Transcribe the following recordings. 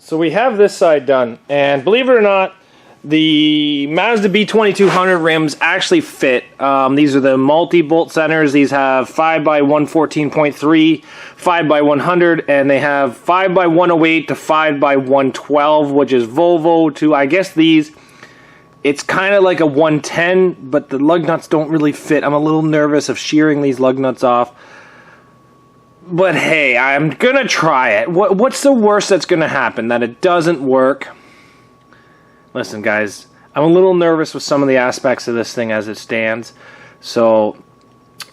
So we have this side done, and believe it or not, the Mazda B2200 rims actually fit. These are the multi-bolt centers. These have 5x114.3, 5x100, and they have 5x108 to 5x112, which is Volvo to, I guess these, it's kind of like a 110, but the lug nuts don't really fit. I'm a little nervous of shearing these lug nuts off. But hey, I'm gonna try it. What's the worst that's gonna happen? That it doesn't work? Listen, guys, I'm a little nervous with some of the aspects of this thing as it stands. So,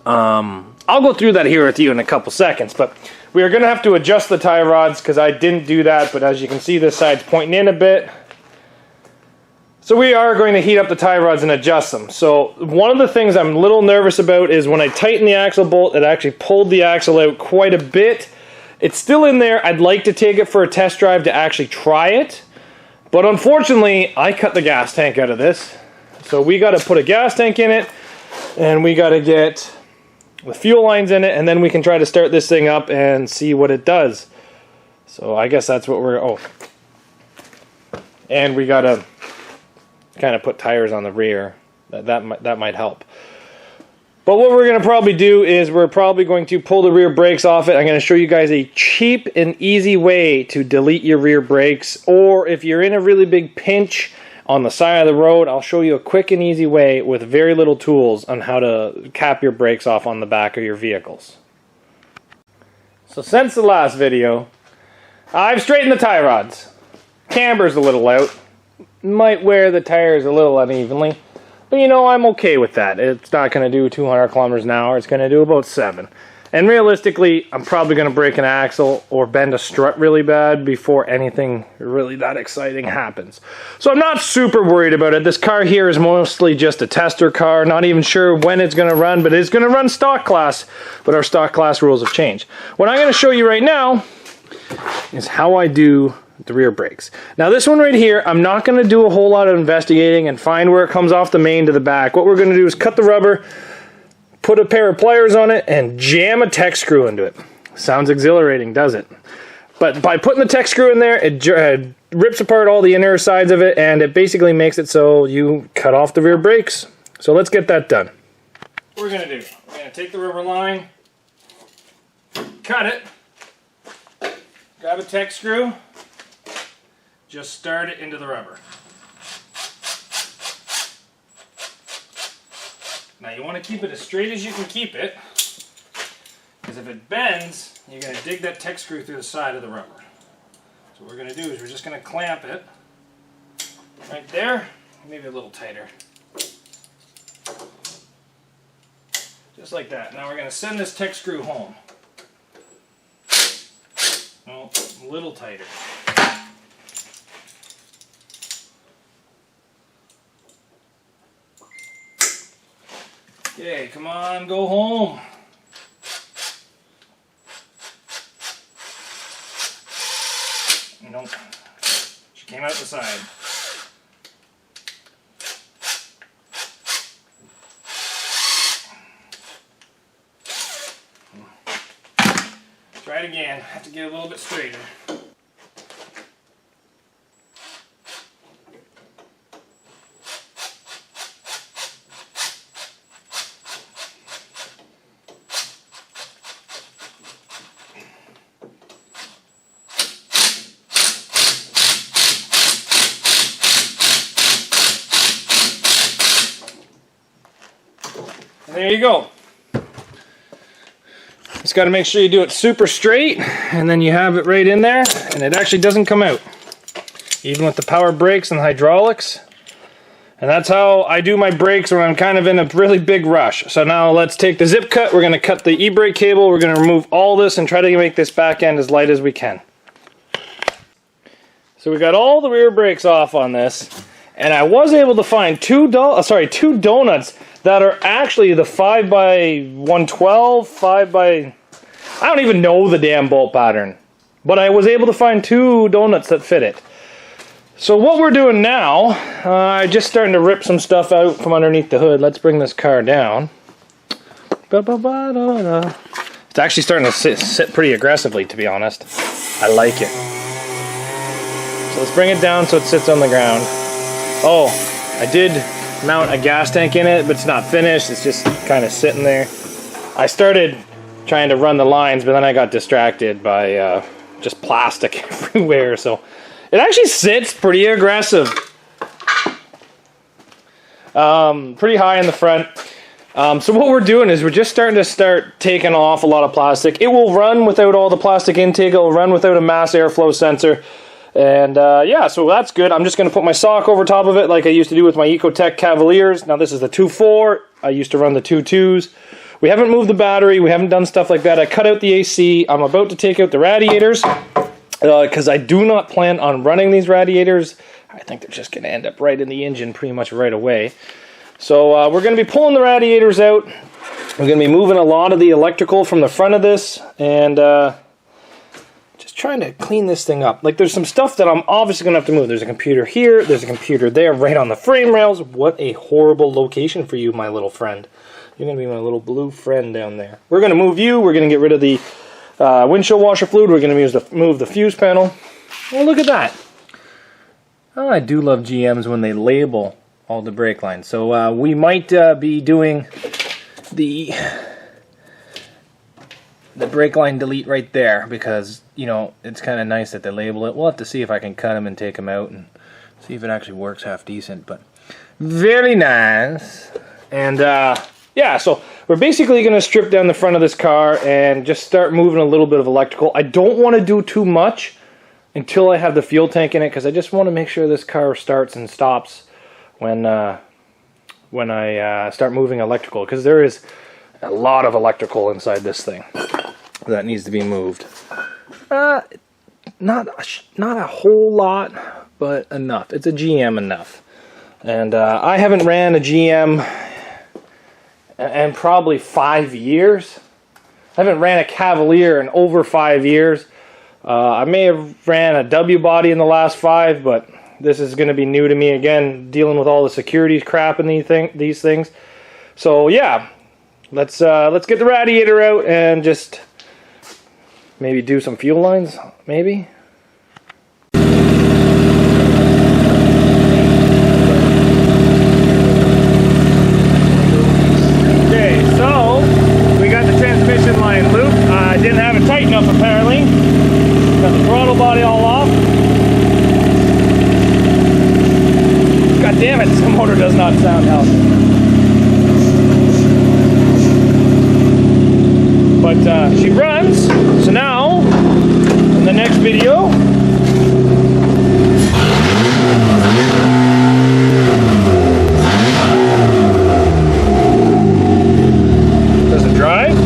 I'll go through that here with you in a couple seconds. But we are gonna have to adjust the tie rods because I didn't do that. But as you can see, this side's pointing in a bit. So we are going to heat up the tie rods and adjust them. So one of the things I'm a little nervous about is when I tighten the axle bolt, it actually pulled the axle out quite a bit. It's still in there. I'd like to take it for a test drive to actually try it. But unfortunately, I cut the gas tank out of this. So we got to put a gas tank in it, and we got to get the fuel lines in it, and then we can try to start this thing up and see what it does. So I guess that's what we're... Oh. And we got to kind of put tires on the rear. That might help. But what we're going to probably do is we're probably going to pull the rear brakes off it. I'm going to show you guys a cheap and easy way to delete your rear brakes, or if you're in a really big pinch on the side of the road, I'll show you a quick and easy way with very little tools on how to cap your brakes off on the back of your vehicles. So since the last video, I've straightened the tie rods. Camber's a little out. Might wear the tires a little unevenly, but you know, I'm okay with that. It's not going to do 200 kilometers an hour. It's going to do about 7. And realistically, I'm probably going to break an axle or bend a strut really bad before anything really that exciting happens. So I'm not super worried about it. This car here is mostly just a tester car. Not even sure when it's going to run, but it's going to run stock class. But our stock class rules have changed. What I'm going to show you right now is how I do the rear brakes. Now this one right here, I'm not going to do a whole lot of investigating and find where it comes off the main to the back. What we're going to do is cut the rubber, put a pair of pliers on it, and jam a tech screw into it. Sounds exhilarating, does it? But by putting the tech screw in there, it rips apart all the inner sides of it, and it basically makes it so you cut off the rear brakes. So let's get that done. What we're going to do, we're going to take the rubber line, cut it, grab a tech screw, just start it into the rubber. Now you want to keep it as straight as you can keep it, because if it bends, you're going to dig that tech screw through the side of the rubber. So what we're going to do is we're just going to clamp it right there, maybe a little tighter. Just like that. Now we're going to send this tech screw home. Oh, a little tighter. Okay, come on, go home. Nope. She came out the side. Try it again. Have to get a little bit straighter. And there you go. Just got to make sure you do it super straight, and then you have it right in there, and it actually doesn't come out, even with the power brakes and hydraulics. And that's how I do my brakes when I'm kind of in a really big rush. So now let's take the zip cut. We're going to cut the e-brake cable. We're going to remove all this and try to make this back end as light as we can. So we got all the rear brakes off on this, and I was able to find two donuts that are actually the 5x112, 5x... I don't even know the damn bolt pattern. But I was able to find two donuts that fit it. So what we're doing now, just starting to rip some stuff out from underneath the hood. Let's bring this car down. It's actually starting to sit pretty aggressively, to be honest. I like it. So let's bring it down so it sits on the ground. Oh, I did mount a gas tank in it, but it's not finished. It's just kind of sitting there. I started trying to run the lines, but then I got distracted by just plastic everywhere. So it actually sits pretty aggressive. Pretty high in the front. So what we're doing is we're just starting to taking off a lot of plastic. It will run without all the plastic intake. It will run without a mass airflow sensor. And yeah, so that's good. I'm just going to put my sock over top of it like I used to do with my Ecotech Cavaliers. Now this is the 2.4. I used to run the 2.2s. We haven't moved the battery. We haven't done stuff like that. I cut out the AC. I'm about to take out the radiators because I do not plan on running these radiators. I think they're just going to end up right in the engine pretty much right away. So we're going to be pulling the radiators out. We're going to be moving a lot of the electrical from the front of this and just trying to clean this thing up. Like there's some stuff that I'm obviously going to have to move. There's a computer here. There's a computer there right on the frame rails. What a horrible location for you, my little friend. You're going to be my little blue friend down there. We're going to move you. We're going to get rid of the windshield washer fluid. We're going to move the fuse panel. Oh, look at that. Oh, I do love GMs when they label all the brake lines. So we might be doing the brake line delete right there because, you know, it's kind of nice that they label it. We'll have to see if I can cut them and take them out and see if it actually works half decent. But very nice. And yeah, so we're basically going to strip down the front of this car and just start moving a little bit of electrical. I don't want to do too much until I have the fuel tank in it because I just want to make sure this car starts and stops when I start moving electrical, because there is a lot of electrical inside this thing that needs to be moved. Not a whole lot, but enough. It's a GM enough. And I haven't ran a GM in probably 5 years. I haven't ran a Cavalier in over 5 years. I may have ran a W body in the last 5, but this is going to be new to me again, dealing with all the security crap and these things. So yeah, let's get the radiator out and just maybe do some fuel lines, maybe. Okay, so we got the transmission line loop. I didn't have it tight enough apparently. Got the throttle body all off. God damn it, this motor does not sound healthy. But she runs, so now, in the next video, does it drive?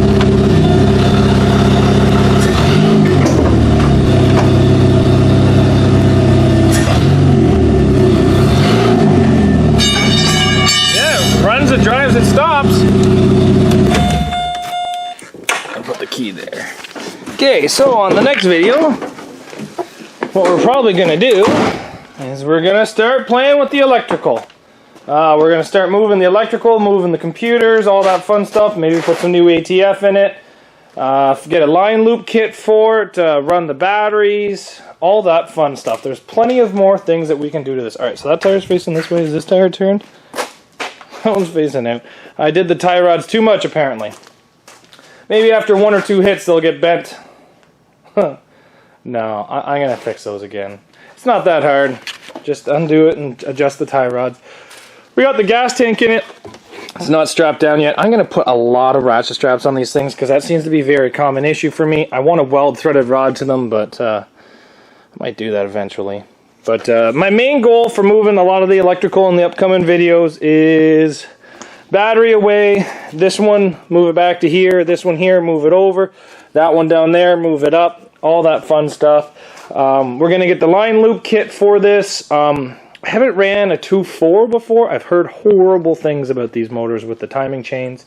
It drives, it stops. I'll put the key there. Okay, so on the next video, what we're probably going to do is we're going to start playing with the electrical. We're going to start moving the electrical, moving the computers, all that fun stuff. Maybe put some new ATF in it. Get a line loop kit for it, run the batteries, all that fun stuff. There's plenty of more things that we can do to this. Alright, so that tire's facing this way. Is this tire turned? That one's facing out. I did the tie rods too much, apparently. Maybe after 1 or 2 hits, they'll get bent. No, I'm going to fix those again. It's not that hard. Just undo it and adjust the tie rods. We got the gas tank in it. It's not strapped down yet. I'm going to put a lot of ratchet straps on these things because that seems to be a very common issue for me. I want to weld threaded rod to them, but I might do that eventually. But my main goal for moving a lot of the electrical in the upcoming videos is battery away. This one, move it back to here. This one here, move it over. That one down there, move it up. All that fun stuff. We're going to get the line loop kit for this. I haven't ran a 2.4 before. I've heard horrible things about these motors with the timing chains.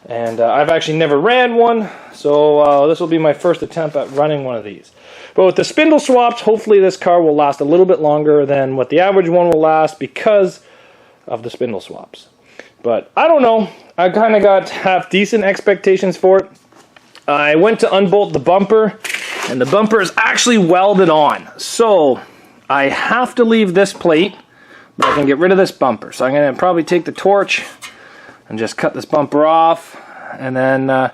And I've actually never ran one. So this will be my first attempt at running one of these. But with the spindle swaps, hopefully this car will last a little bit longer than what the average one will last because of the spindle swaps. But I don't know. I kind of got half-decent expectations for it. I went to unbolt the bumper, and the bumper is actually welded on. So I have to leave this plate, but I can get rid of this bumper. So I'm going to probably take the torch and just cut this bumper off. And then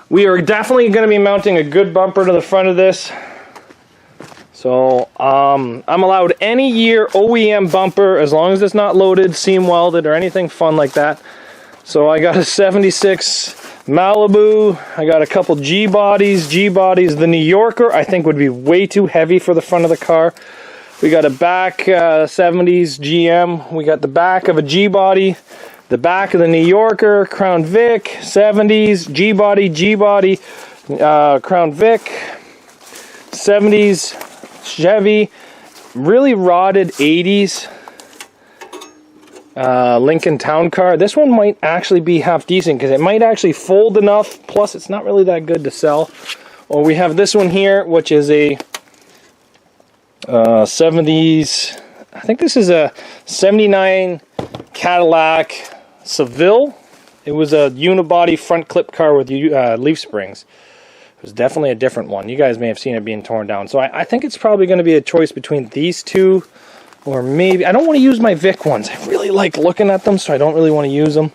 we are definitely going to be mounting a good bumper to the front of this. So I'm allowed any year OEM bumper as long as it's not loaded, seam welded, or anything fun like that. So I got a 76 Malibu. I got a couple G-bodies. The New Yorker I think would be way too heavy for the front of the car. We got a back 70s GM. We got the back of a G-body. The back of the New Yorker, Crown Vic, 70s, G-body, Crown Vic, 70s, Chevy, really rotted 80s Lincoln Town Car. This one might actually be half decent because it might actually fold enough, plus it's not really that good to sell. Or we have this one here, which is a 70s, I think this is a 79 Cadillac Seville. It was a unibody front clip car with leaf springs. It was definitely a different one. You guys may have seen it being torn down. So I think it's probably going to be a choice between these two, or maybe, I don't want to use my Vic ones. I really like looking at them, so I don't really want to use them.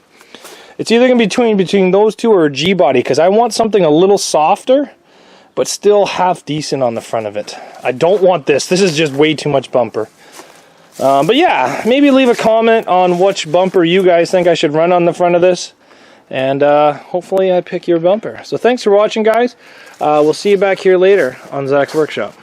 It's either going to be between those two or a G-body, because I want something a little softer, but still half decent on the front of it. I don't want this. This is just way too much bumper. But yeah, maybe leave a comment on which bumper you guys think I should run on the front of this. And hopefully I pick your bumper. So thanks for watching, guys. We'll see you back here later on Zach's Workshop.